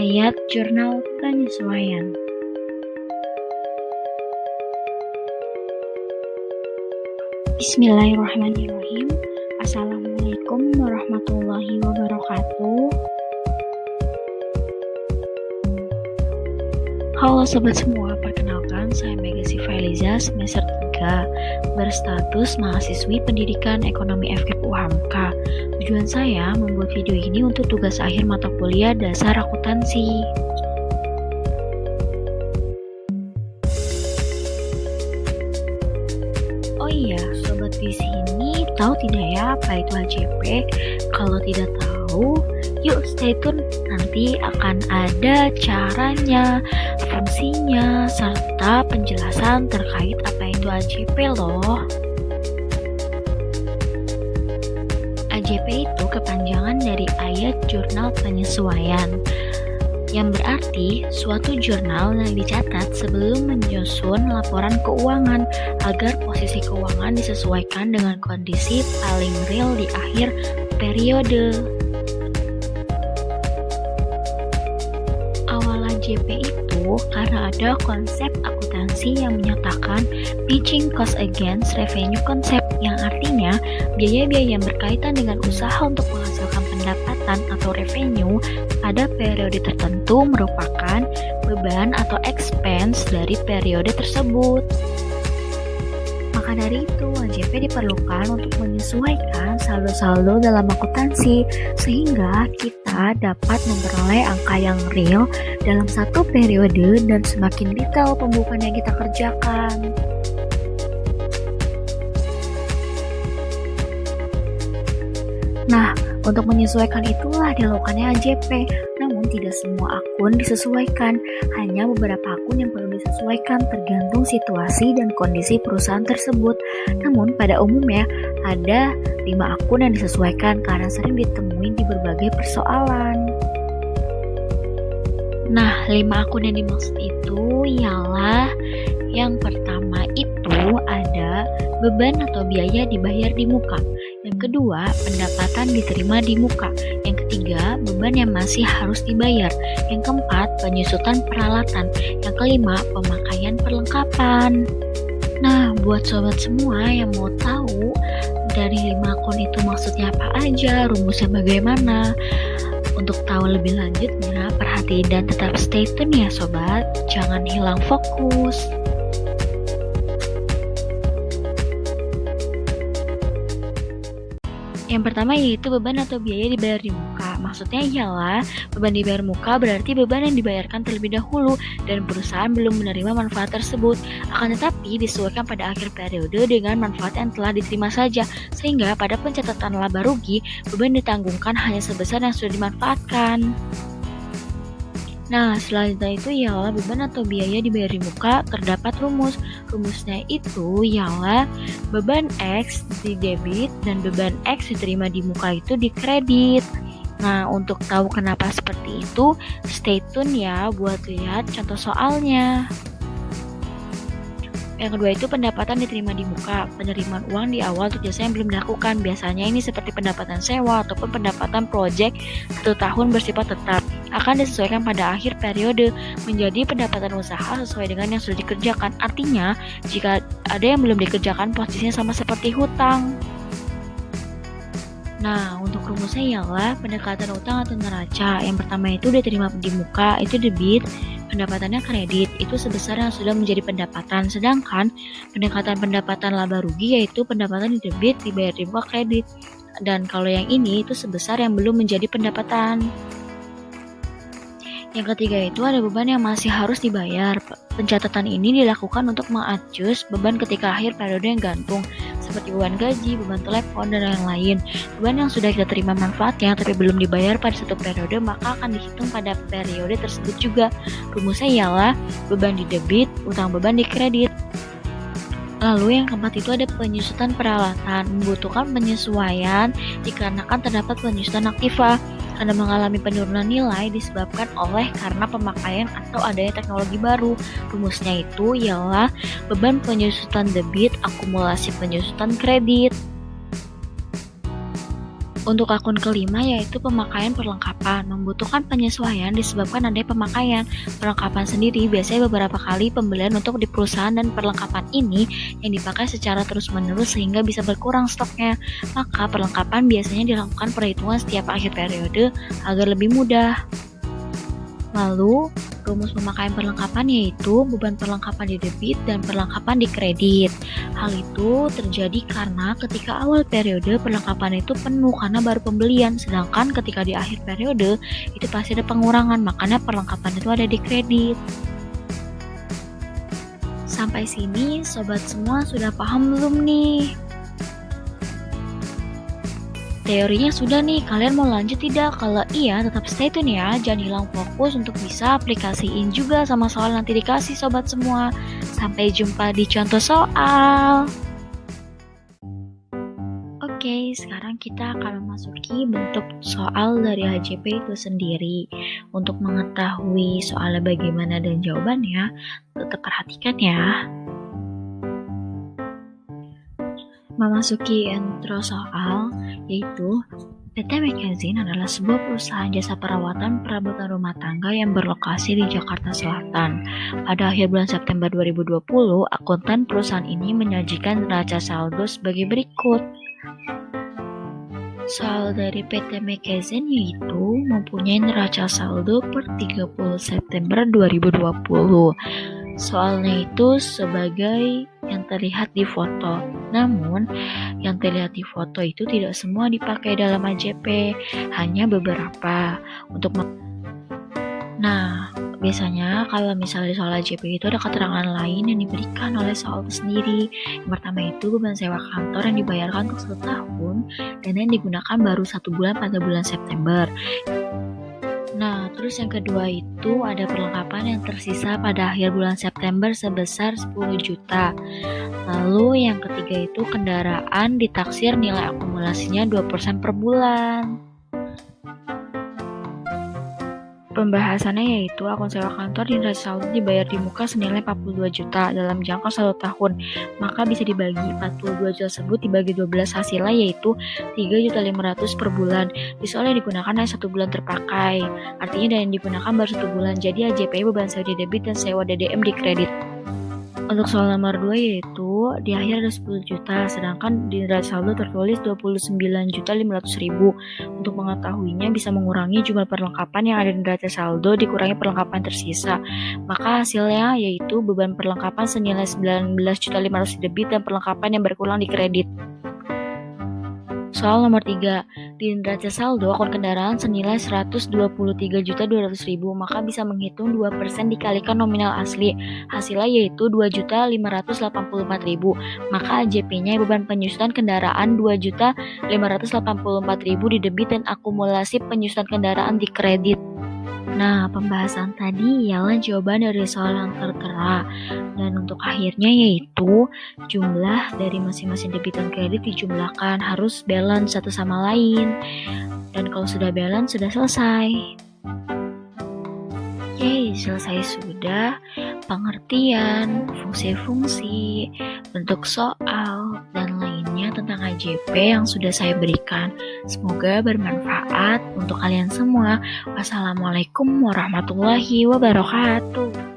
Ayat Jurnal Penyesuaian. Bismillahirrahmanirrahim. Assalamualaikum warahmatullahi wabarakatuh. Halo sobat semua, perkenalkan saya Mega Sifailiza, semester 3, berstatus mahasiswi pendidikan ekonomi FKIP UHAMKA. Tujuan saya membuat video ini untuk tugas akhir mata kuliah dasar akuntansi. Oh iya, sobat di sini tahu tidak ya apa itu HJP? Kalau tidak tahu, yuk stay tune, nanti akan ada caranya, fungsinya, serta penjelasan terkait apa itu HJP loh. HJP itu kepanjangan dari Ayat Jurnal Penyesuaian, yang berarti suatu jurnal yang dicatat sebelum menyusun laporan keuangan agar posisi keuangan disesuaikan dengan kondisi paling real di akhir periode. Awal HJP itu karena ada konsep akuntansi yang menyatakan pitching cost against revenue concept, yang artinya biaya-biaya yang berkaitan dengan usaha untuk menghasilkan pendapatan atau revenue pada periode tertentu merupakan beban atau expense dari periode tersebut. Maka dari itu, HJP diperlukan untuk menyesuaikan saldo-saldo dalam akuntansi sehingga kita dapat memperoleh angka yang real dalam satu periode dan semakin detail pembukuan yang kita kerjakan. Nah, untuk menyesuaikan itulah dilakukannya HJP. Namun tidak semua akun disesuaikan, hanya beberapa akun yang perlu disesuaikan tergantung situasi dan kondisi perusahaan tersebut. Namun pada umumnya ada 5 akun yang disesuaikan karena sering ditemui di berbagai persoalan. Nah, 5 akun yang dimaksud itu ialah yang pertama itu ada beban atau biaya dibayar di muka. Yang kedua, pendapatan diterima di muka. Yang ketiga, beban yang masih harus dibayar. Yang keempat, penyusutan peralatan. Yang kelima, pemakaian perlengkapan. Nah, buat sobat semua yang mau tahu dari 5 akun itu maksudnya apa aja, rumusnya bagaimana, untuk tahu lebih lanjutnya, perhatiin dan tetap stay tune ya sobat, jangan hilang fokus. Yang pertama yaitu beban atau biaya dibayar di muka. Maksudnya ialah beban dibayar muka berarti beban yang dibayarkan terlebih dahulu dan perusahaan belum menerima manfaat tersebut. Akan tetapi disesuaikan pada akhir periode dengan manfaat yang telah diterima saja, sehingga pada pencatatan laba rugi beban ditanggungkan hanya sebesar yang sudah dimanfaatkan. Nah, selanjutnya itu ialah beban atau biaya dibayar di muka, terdapat rumus. Rumusnya itu ialah beban X di debit dan beban X diterima di muka itu di kredit. Nah, untuk tahu kenapa seperti itu, stay tune ya buat lihat contoh soalnya. Yang kedua itu pendapatan diterima di muka, penerimaan uang di awal untuk jasa yang belum dilakukan. Biasanya ini seperti pendapatan sewa ataupun pendapatan proyek 1 tahun bersifat tetap. Akan disesuaikan pada akhir periode menjadi pendapatan usaha sesuai dengan yang sudah dikerjakan. Artinya, jika ada yang belum dikerjakan, posisinya sama seperti hutang. Nah, untuk rumusnya ialah pendekatan utang atau neraca. Yang pertama itu diterima di muka, itu debit. Pendapatannya kredit, itu sebesar yang sudah menjadi pendapatan. Sedangkan pendekatan laba rugi yaitu pendapatan di debit dibayar di muka kredit. Dan kalau yang ini itu sebesar yang belum menjadi pendapatan. Yang ketiga itu ada beban yang masih harus dibayar. Pencatatan ini dilakukan untuk mengadjust beban ketika akhir periode yang gantung, seperti beban gaji, beban telepon, dan lain-lain. Beban yang sudah kita terima manfaatnya tapi belum dibayar pada satu periode, maka akan dihitung pada periode tersebut juga. Rumusnya ialah beban di debit, utang beban di kredit. Lalu yang keempat itu ada penyusutan peralatan, membutuhkan penyesuaian dikarenakan terdapat penyusutan aktiva. Anda mengalami penurunan nilai disebabkan oleh karena pemakaian atau adanya teknologi baru. Rumusnya itu ialah beban penyusutan debit, akumulasi penyusutan kredit. Untuk akun kelima yaitu pemakaian perlengkapan. Membutuhkan penyesuaian disebabkan adanya pemakaian perlengkapan sendiri. Biasanya beberapa kali pembelian untuk di perusahaan dan perlengkapan ini yang dipakai secara terus-menerus sehingga bisa berkurang stoknya. Maka perlengkapan biasanya dilakukan perhitungan setiap akhir periode agar lebih mudah. Lalu, rumus pemakaian perlengkapan yaitu beban perlengkapan di debit dan perlengkapan di kredit. Hal itu terjadi karena ketika awal periode perlengkapan itu penuh karena baru pembelian, sedangkan ketika di akhir periode itu pasti ada pengurangan, makanya perlengkapan itu ada di kredit. Sampai sini sobat semua sudah paham belum nih? Teorinya sudah nih, kalian mau lanjut tidak? Kalau iya, tetap stay tune ya, jangan hilang fokus untuk bisa aplikasiin juga sama soal nanti dikasih sobat semua. Sampai jumpa di contoh soal. Oke, sekarang kita akan memasuki bentuk soal dari HJP itu sendiri. Untuk mengetahui soalnya bagaimana dan jawabannya, tetap perhatikan ya. Memasuki intro soal, yaitu PT Magazine adalah sebuah perusahaan jasa perawatan perabotan rumah tangga yang berlokasi di Jakarta Selatan. Pada akhir bulan September 2020, akuntan perusahaan ini menyajikan neraca saldo sebagai berikut. Soal dari PT Magazine yaitu mempunyai neraca saldo per 30 September 2020. Soalnya itu sebagai yang terlihat di foto. Namun, yang terlihat di foto itu tidak semua dipakai dalam AJP, hanya beberapa. Biasanya kalau misalnya di soal AJP itu ada keterangan lain yang diberikan oleh soal itu sendiri. Yang pertama itu beban sewa kantor yang dibayarkan untuk 1 tahun dan yang digunakan baru 1 bulan pada bulan September. Terus yang kedua itu ada perlengkapan yang tersisa pada akhir bulan September sebesar 10 juta. Lalu yang ketiga itu kendaraan ditaksir nilai akumulasinya 2% per bulan. Pembahasannya yaitu akun sewa kantor di neraca saldo dibayar di muka senilai 42 juta dalam jangka 1 tahun. Maka bisa dibagi 42 juta tersebut dibagi 12, hasilnya yaitu 3.500.000 per bulan. Di soal yang digunakan hanya 1 bulan terpakai. Artinya yang digunakan baru 1 bulan. Jadi AJP beban sewa di debit dan sewa DDM di kredit. Untuk soal nomor 2 yaitu di akhir ada 10 juta, sedangkan di neraca saldo tertulis 29.500.000. Untuk mengetahuinya bisa mengurangi jumlah perlengkapan yang ada di neraca saldo dikurangi perlengkapan tersisa. Maka hasilnya yaitu beban perlengkapan senilai 19.500.000 di debit dan perlengkapan yang berkurang di kredit. Soal nomor 3, di neraca saldo akun kendaraan senilai 123.200.000, maka bisa menghitung 2% dikalikan nominal asli. Hasilnya yaitu 2.584.000. Maka AJP-nya beban penyusutan kendaraan 2.584.000 di debit dan akumulasi penyusutan kendaraan di kredit. Pembahasan tadi ialah jawaban dari soal yang tertera. Dan untuk akhirnya yaitu jumlah dari masing-masing debit dan kredit dijumlahkan, harus balance satu sama lain. Dan kalau sudah balance sudah selesai. Yeay, selesai sudah pengertian, fungsi-fungsi, bentuk soal, dan lainnya tentang AJP yang sudah saya berikan. Semoga bermanfaat untuk kalian semua. Wassalamualaikum warahmatullahi wabarakatuh.